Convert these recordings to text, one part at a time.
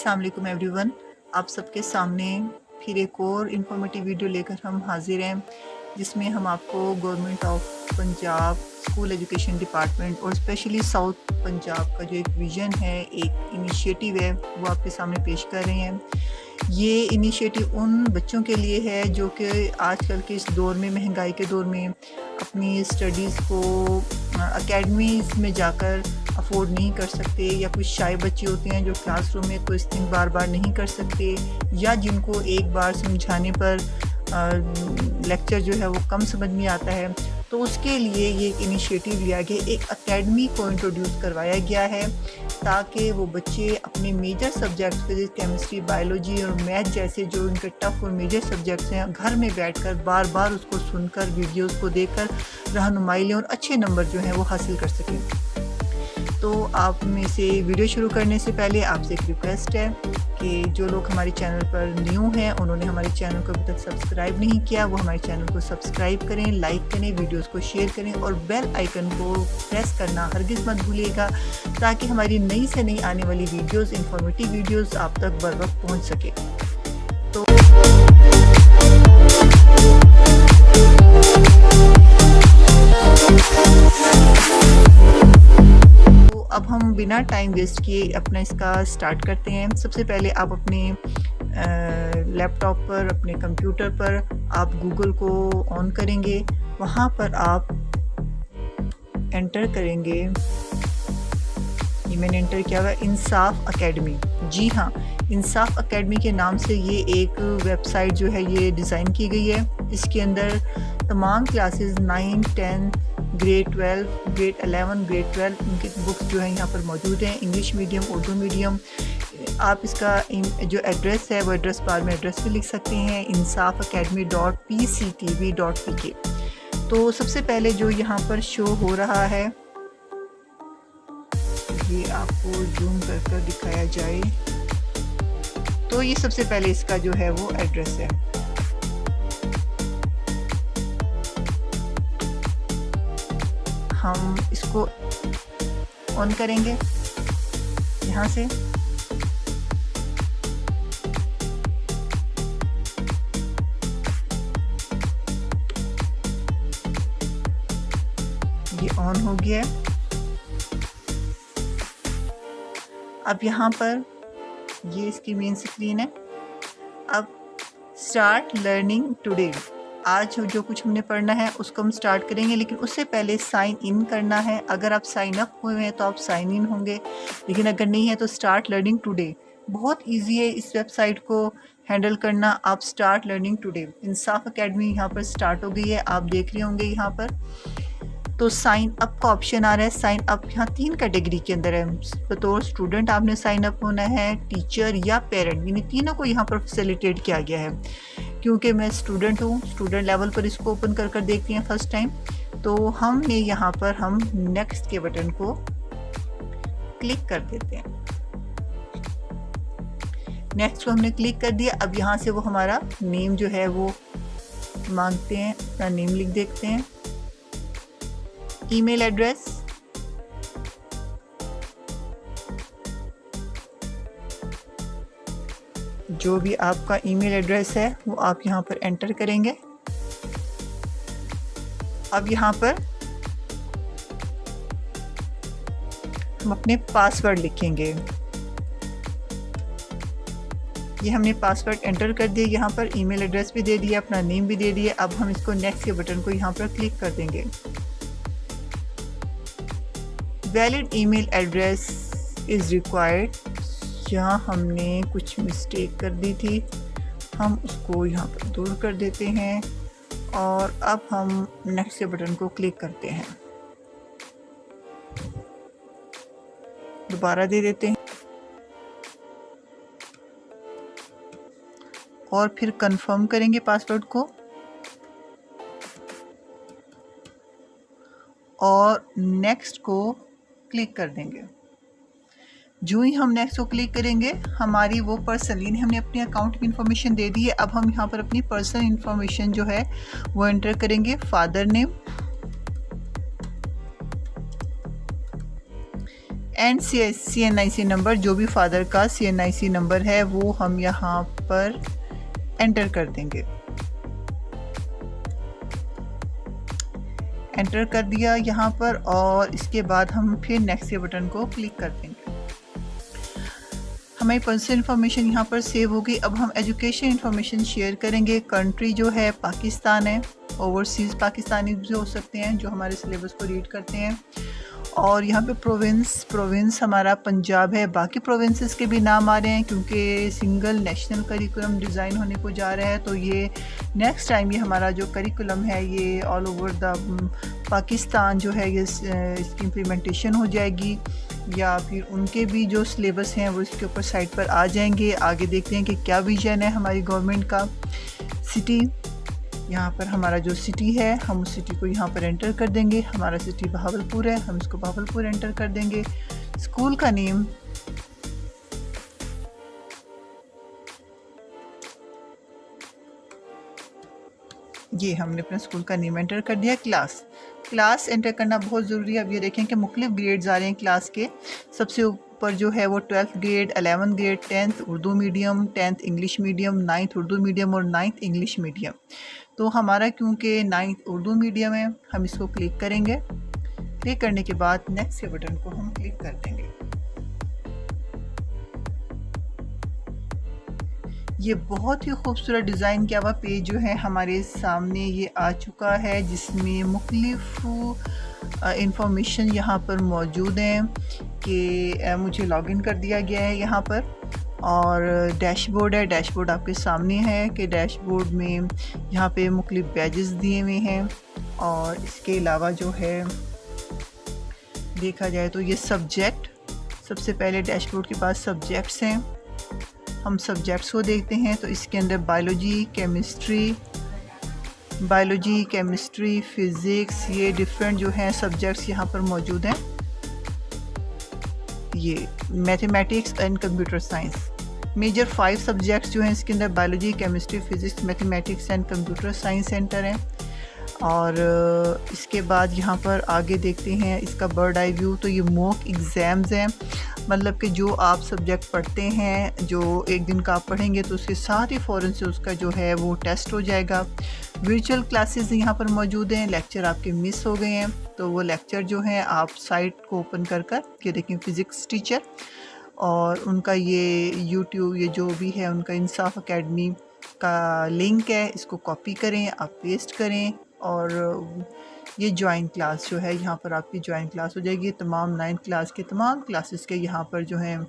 अस्सलाम वालेकुम एवरीवन। आप सबके सामने फिर एक और इन्फॉर्मेटिव वीडियो लेकर हम हाजिर हैं, जिसमें हम आपको government of Punjab school education department और स्पेशली साउथ पंजाब का जो एक विज़न है, एक इनिशिएटिव है, वो आपके सामने पेश कर रहे हैं। ये इनिशिएटिव उन बच्चों के लिए है जो कि आजकल के इस दौर में, महंगाई के दौर में, अपनी स्टडीज़ को एकेडमीज़ में जाकर अफोर्ड नहीं कर सकते, या कुछ शाय बच्चे होते हैं जो क्लासरूम में क्वेश्चन बार बार नहीं कर सकते, या जिनको एक बार समझाने पर लेक्चर जो है वो कम समझ में आता है। तो उसके लिए ये एक इनिशिएटिव लिया गया, एक एकेडमी को इंट्रोड्यूस करवाया गया है, ताकि वो बच्चे अपने मेजर सब्जेक्ट्स जैसे केमिस्ट्री, बायोलॉजी और मैथ जैसे जो उनके टफ और मेजर सब्जेक्ट्स हैं, घर में बैठकर बार बार उसको सुनकर, वीडियोस को देखकर रहनुमाई लें और अच्छे नंबर जो हैं वो हासिल कर सकें। तो आप में से वीडियो शुरू करने से पहले आपसे एक रिक्वेस्ट है कि जो लोग हमारे चैनल पर न्यू हैं, उन्होंने हमारे चैनल को अभी तक सब्सक्राइब नहीं किया, वो हमारे चैनल को सब्सक्राइब करें, लाइक करें, वीडियोस को शेयर करें और बेल आइकन को प्रेस करना हरगिज़ मत भूलिएगा, ताकि हमारी नई से नई आने वाली वीडियोस, इंफॉर्मेटिव वीडियोस आप तक बर वक्त पहुँच सके। तो अब हम बिना टाइम वेस्ट किए अपना इसका स्टार्ट करते हैं। सबसे पहले आप अपने लैपटॉप पर, अपने कंप्यूटर पर आप गूगल को ऑन करेंगे, वहाँ पर आप एंटर करेंगे, ये मैंने एंटर किया हुआ इंसाफ एकेडमी। जी हाँ, इंसाफ एकेडमी के नाम से ये एक वेबसाइट जो है ये डिज़ाइन की गई है। इसके अंदर तमाम क्लासेस 9, 10, ग्रेड 12, ग्रेड 11, ग्रेड 12 उनकी बुक्स जो है यहाँ पर मौजूद हैं, इंग्लिश मीडियम, उर्दू मीडियम। आप इसका जो एड्रेस है वो एड्रेस बार में एड्रेस भी लिख सकते हैं, insafacademy.pctv.pk। तो सबसे पहले जो यहाँ पर शो हो रहा है, ये आपको जूम कर दिखाया जाए, तो ये सबसे पहले इसका जो है वो एड्रेस है। हम इसको ऑन करेंगे यहाँ से, ये ऑन हो गया। अब यहाँ पर ये इसकी मेन स्क्रीन है। अब स्टार्ट लर्निंग टुडे, आज जो कुछ हमने पढ़ना है उसको हम स्टार्ट करेंगे, लेकिन उससे पहले साइन इन करना है। अगर आप साइन अप हुए हैं तो आप साइन इन होंगे, लेकिन अगर नहीं है तो स्टार्ट लर्निंग टुडे। बहुत इजी है इस वेबसाइट को हैंडल करना। आप स्टार्ट लर्निंग टुडे, इंसाफ एकेडमी यहाँ पर स्टार्ट हो गई है, आप देख रहे होंगे यहाँ पर। तो साइन अप का ऑप्शन आ रहा है। साइन अप यहाँ 3 कैटेगरी के अंदर है। बतौर स्टूडेंट आपने साइन अप होना है, टीचर या पेरेंट, यानी तीनों को यहाँ पर फैसिलिटेट किया गया है। क्योंकि मैं स्टूडेंट हूँ, स्टूडेंट लेवल पर इसको ओपन कर देखते हैं फर्स्ट टाइम, तो हमने यहाँ पर हम नेक्स्ट के बटन को क्लिक कर देते हैं। नेक्स्ट को हमने क्लिक कर दिया। अब यहाँ से वो हमारा नेम जो है वो मांगते हैं, अपना नेम लिख देखते हैं, ईमेल एड्रेस, जो भी आपका ईमेल एड्रेस है वो आप यहाँ पर एंटर करेंगे। अब यहाँ पर हम अपने पासवर्ड लिखेंगे। ये हमने पासवर्ड एंटर कर दिया, यहाँ पर ईमेल एड्रेस भी दे दिया, अपना नेम भी दे दिया। अब हम इसको नेक्स्ट के बटन को यहाँ पर क्लिक कर देंगे। Valid email address is required, जहाँ हमने कुछ मिस्टेक कर दी थी हम उसको यहाँ पर दूर कर देते हैं, और अब हम नेक्स्ट के बटन को क्लिक करते हैं, दोबारा दे देते हैं और फिर कंफर्म करेंगे पासवर्ड को, और नेक्स्ट को क्लिक कर देंगे। जो ही हम नेक्स्ट को क्लिक करेंगे, हमारी वो पर्सनली हमने अपने अकाउंट की इन्फॉर्मेशन दे दी है। अब हम यहाँ पर अपनी पर्सनल इन्फॉर्मेशन जो है वो एंटर करेंगे, father name, and CNIC number, जो भी फादर का CNIC नंबर है वो हम यहाँ पर एंटर कर देंगे। एंटर कर दिया यहाँ पर, और इसके बाद हम फिर नेक्स्ट के बटन को क्लिक कर देंगे। हमारी पर्सनल इन्फॉर्मेशन यहाँ पर सेव होगी। अब हम एजुकेशन इन्फॉर्मेशन शेयर करेंगे। कंट्री जो है पाकिस्तान है, ओवरसीज़ पाकिस्तानी भी हो सकते हैं जो हमारे सिलेबस को रीड करते हैं। और यहाँ पे प्रोविंस हमारा पंजाब है। बाकी प्रोविंसेस के भी नाम आ रहे हैं क्योंकि सिंगल नेशनल करिकुलम डिज़ाइन होने को जा रहा है, तो ये नेक्स्ट टाइम ये हमारा जो करिकुलम है ये ऑल ओवर द पाकिस्तान जो है ये इसकी इम्प्लीमेंटेशन हो जाएगी, या फिर उनके भी जो सिलेबस हैं वो इसके ऊपर साइट पर आ जाएंगे। आगे देखते हैं कि क्या विजन है हमारी गवर्नमेंट का। सिटी, यहाँ पर हमारा जो सिटी है हम उस सिटी को यहाँ पर एंटर कर देंगे। हमारा सिटी बहावलपुर है, हम इसको बहावलपुर एंटर कर देंगे। स्कूल का नेम ये हमने अपने स्कूल का नेम एंटर कर दिया। क्लास एंटर करना बहुत ज़रूरी है। अब ये देखें कि मुख्तलिफ ग्रेड्स आ रहे हैं क्लास के। सबसे ऊपर जो है वो 12th grade, 11th grade, 10th Urdu medium, 10th English medium, 9th Urdu medium और 9th इंग्लिश मीडियम। तो हमारा क्योंकि 9th उर्दू मीडियम है, हम इसको क्लिक करेंगे। क्लिक करने के बाद नेक्स्ट के बटन को हम क्लिक कर देंगे। ये बहुत ही खूबसूरत डिज़ाइन किया हुआ पेज जो है हमारे सामने ये आ चुका है, जिसमें मुख्तलिफ इंफॉर्मेशन यहाँ पर मौजूद हैं कि मुझे लॉगिन कर दिया गया है यहाँ पर। और डैशबोर्ड है, डैशबोर्ड आपके सामने है कि डैशबोर्ड में यहाँ पे मुख्तलिफ बैजेस दिए हुए हैं। और इसके अलावा जो है देखा जाए तो ये सब्जेक्ट, सबसे पहले डैशबोर्ड के पास सब्जेक्ट्स हैं। हम सब्जेक्ट्स को देखते हैं तो इसके अंदर बायोलॉजी, केमिस्ट्री, फिज़िक्स, ये डिफरेंट जो हैं सब्जेक्ट्स यहाँ पर मौजूद हैं। ये mathematics and computer science, major 5 subjects जो हैं इसके अंदर biology, chemistry, physics, mathematics and computer science center हैं। और इसके बाद यहाँ पर आगे देखते हैं इसका बर्ड आई व्यू। तो ये मॉक एग्ज़ाम्स हैं, मतलब कि जो आप सब्जेक्ट पढ़ते हैं, जो एक दिन का आप पढ़ेंगे तो उसके साथ ही फ़ौरन से उसका जो है वो टेस्ट हो जाएगा। वर्चुअल क्लासेस यहाँ पर मौजूद हैं। लेक्चर आपके मिस हो गए हैं तो वो लेक्चर जो हैं आप साइट को ओपन कर ये देखें फिज़िक्स टीचर, और उनका ये यूट्यूब, ये जो भी है उनका इंसाफ एकेडमी का लिंक है, इसको कॉपी करें, आप पेस्ट करें, और ये ज्वाइन क्लास जो है यहाँ पर आपकी ज्वाइन क्लास हो जाएगी। तमाम 9th क्लास के तमाम क्लासेस के यहाँ पर जो हैं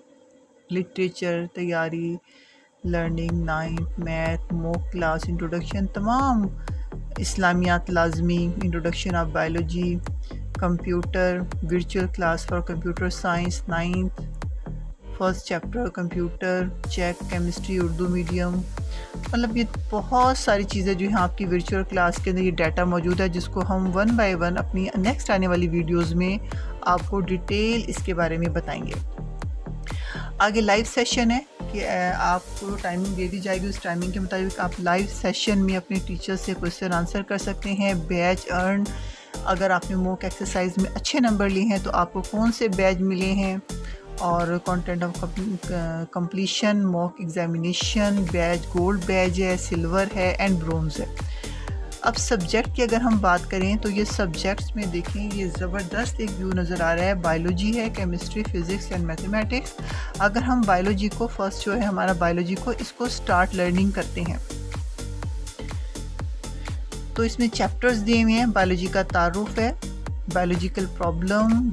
लिटरेचर तैयारी, learning 9th, math, mock class, introduction, तमाम इस्लामियात लाजमी, introduction of biology, computer, virtual class for computer science 9th, first chapter computer, check, chemistry Urdu medium. मतलब ये बहुत सारी चीज़ें जो यहाँ आपकी वर्चुअल क्लास के अंदर ये डाटा मौजूद है, जिसको हम 1 बाय 1 अपनी नेक्स्ट आने वाली वीडियोस में आपको डिटेल इसके बारे में बताएंगे। आगे लाइव सेशन है कि आपको टाइमिंग दे दी जाएगी, उस टाइमिंग के मुताबिक आप लाइव सेशन में अपने टीचर से क्वेश्चन आंसर कर सकते हैं। बैच अर्न, अगर आपने मॉक एक्सरसाइज में अच्छे नंबर लिए हैं तो आपको कौन से बैच मिले हैं, और content of completion, mock examination batch, gold batch है, सिल्वर है एंड ब्रोंज है। अब सब्जेक्ट की अगर हम बात करें तो ये सब्जेक्ट्स में देखें ये ज़बरदस्त एक व्यू नज़र आ रहा है। बायोलॉजी है, केमिस्ट्री, फिज़िक्स एंड मैथमेटिक्स। अगर हम बायोलॉजी को फर्स्ट जो है हमारा बायोलॉजी को इसको स्टार्ट लर्निंग करते हैं तो इसमें चैप्टर्स दिए हुए हैं। बायोलॉजी का तारुफ है, बायोलॉजिकल प्रॉब्लम,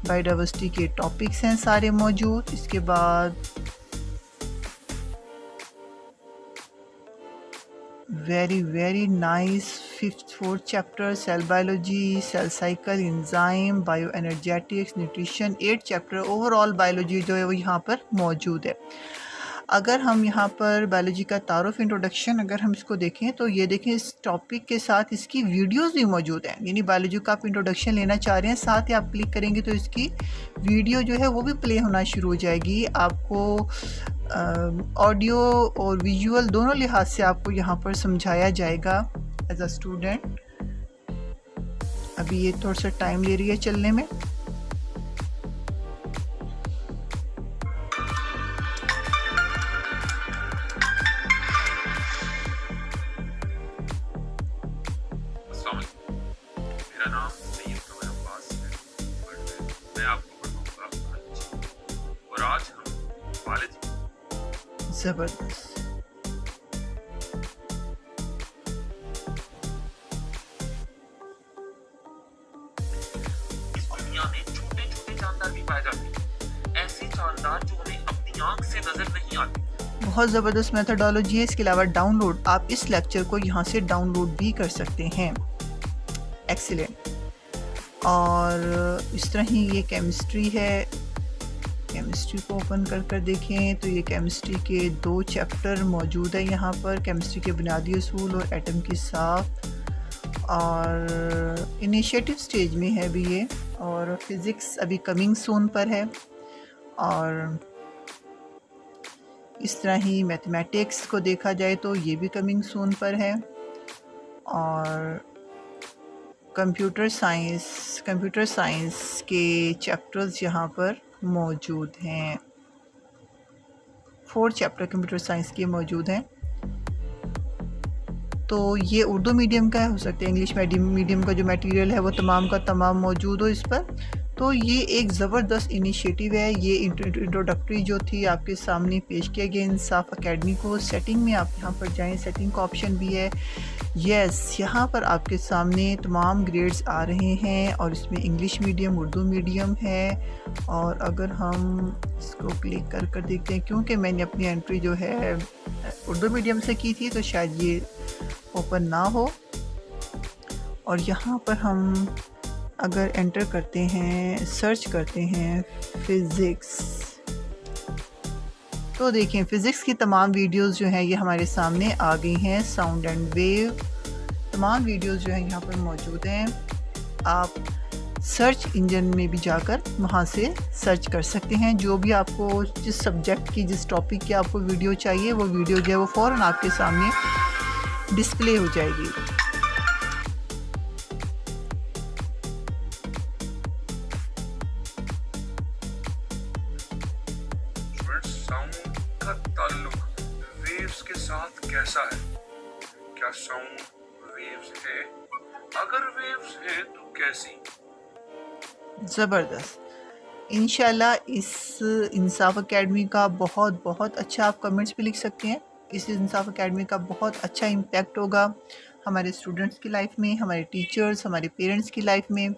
बायोडाइवर्सिटी के टॉपिक्स हैं सारे मौजूद। इसके बाद very nice 4th chapter cell biology, cell cycle, enzyme, bioenergetics, nutrition, 8 chapter overall biology जो है वो यहाँ पर मौजूद है। अगर हम यहाँ पर बायोलॉजी का तारुफ इंट्रोडक्शन अगर हम इसको देखें तो ये देखें इस टॉपिक के साथ इसकी वीडियोस भी मौजूद हैं, यानी बायोलॉजी का आप इंट्रोडक्शन लेना चाह रहे हैं, साथ ही आप क्लिक करेंगे तो इसकी वीडियो जो है वो भी प्ले होना शुरू हो जाएगी। आपको ऑडियो और विजुअल दोनों लिहाज से आपको यहाँ पर समझाया जाएगा एज अ स्टूडेंट। अभी ये थोड़ा सा टाइम ले रही है चलने में। अस्सलाम वालेकुम। मेरा नाम सैयद कमर अब्बास है और मैं आपको पढ़ाऊंगा आज। और आज हम वालिद ज़बरदस्त। इस दुनिया में छोटे छोटे जानदार भी पाए जाते हैं, ऐसे जानदार जो हमें अपनी आंख से नजर नहीं आते। बहुत ज़बरदस्त मेथोडोलॉजी है। इसके अलावा डाउनलोड, आप इस लेक्चर को यहाँ से डाउनलोड भी कर सकते हैं। एक्सीलेंट। और इस तरह ही ये केमिस्ट्री है। केमिस्ट्री को ओपन कर देखें तो ये केमिस्ट्री के 2 चैप्टर मौजूद है यहाँ पर, केमिस्ट्री के बुनियादी असूल और एटम की साख। और इनिशिएटिव स्टेज में है अभी ये, और फिज़िक्स अभी कमिंग सून पर है। और इस तरह ही मैथमेटिक्स को देखा जाए तो ये भी कमिंग सून पर है। और कंप्यूटर साइंस के चैप्टर्स यहाँ पर मौजूद हैं। 4 चैप्टर कंप्यूटर साइंस के मौजूद हैं। तो ये उर्दू मीडियम का हो सकता है, इंग्लिश मीडियम का जो मटेरियल है वो तमाम का तमाम मौजूद हो इस पर। तो ये एक ज़बरदस्त इनिशिएटिव है। ये इंट्रोडक्टरी जो थी आपके सामने पेश किया गया इंसाफ एकेडमी को। सेटिंग में आप यहाँ पर जाएं, सेटिंग का ऑप्शन भी है। यस, यहाँ पर आपके सामने तमाम ग्रेड्स आ रहे हैं और इसमें इंग्लिश मीडियम, उर्दू मीडियम है। और अगर हम इसको क्लिक कर देखते हैं, क्योंकि मैंने अपनी एंट्री जो है उर्दू मीडियम से की थी तो शायद ये ओपन ना हो। और यहाँ पर हम अगर एंटर करते हैं, सर्च करते हैं फ़िज़िक्स, तो देखें फ़िज़िक्स की तमाम वीडियोस जो हैं ये हमारे सामने आ गई हैं। साउंड एंड वेव, तमाम वीडियोस जो हैं यहाँ पर मौजूद हैं। आप सर्च इंजन में भी जाकर वहाँ से सर्च कर सकते हैं। जो भी आपको जिस सब्जेक्ट की, जिस टॉपिक की आपको वीडियो चाहिए, वो वीडियो जो है वो फ़ौरन आपके सामने डिस्प्ले हो जाएगी। साउंड का ताल्लुक वेव्स के साथ कैसा है? क्या साउंड वेव्स है? अगर वेव्स है तो कैसी? ज़बरदस्त। इंशाल्लाह इस इंसाफ एकेडमी का बहुत अच्छा आप कमेंट्स पे लिख सकते हैं। इस इंसाफ एकेडमी का बहुत अच्छा इम्पैक्ट होगा हमारे स्टूडेंट्स की लाइफ में, हमारे टीचर्स, हमारे पेरेंट्स की लाइफ में।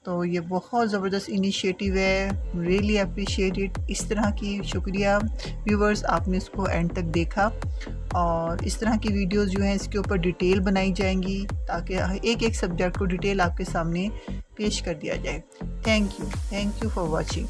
तो ये बहुत ज़बरदस्त इनिशिएटिव है, रियली अप्रिशिएट इट। इस तरह की शुक्रिया व्यूवर्स, आपने इसको एंड तक देखा। और इस तरह की वीडियोस जो हैं इसके ऊपर डिटेल बनाई जाएंगी ताकि एक सब्जेक्ट को डिटेल आपके सामने पेश कर दिया जाए। Thank you for watching.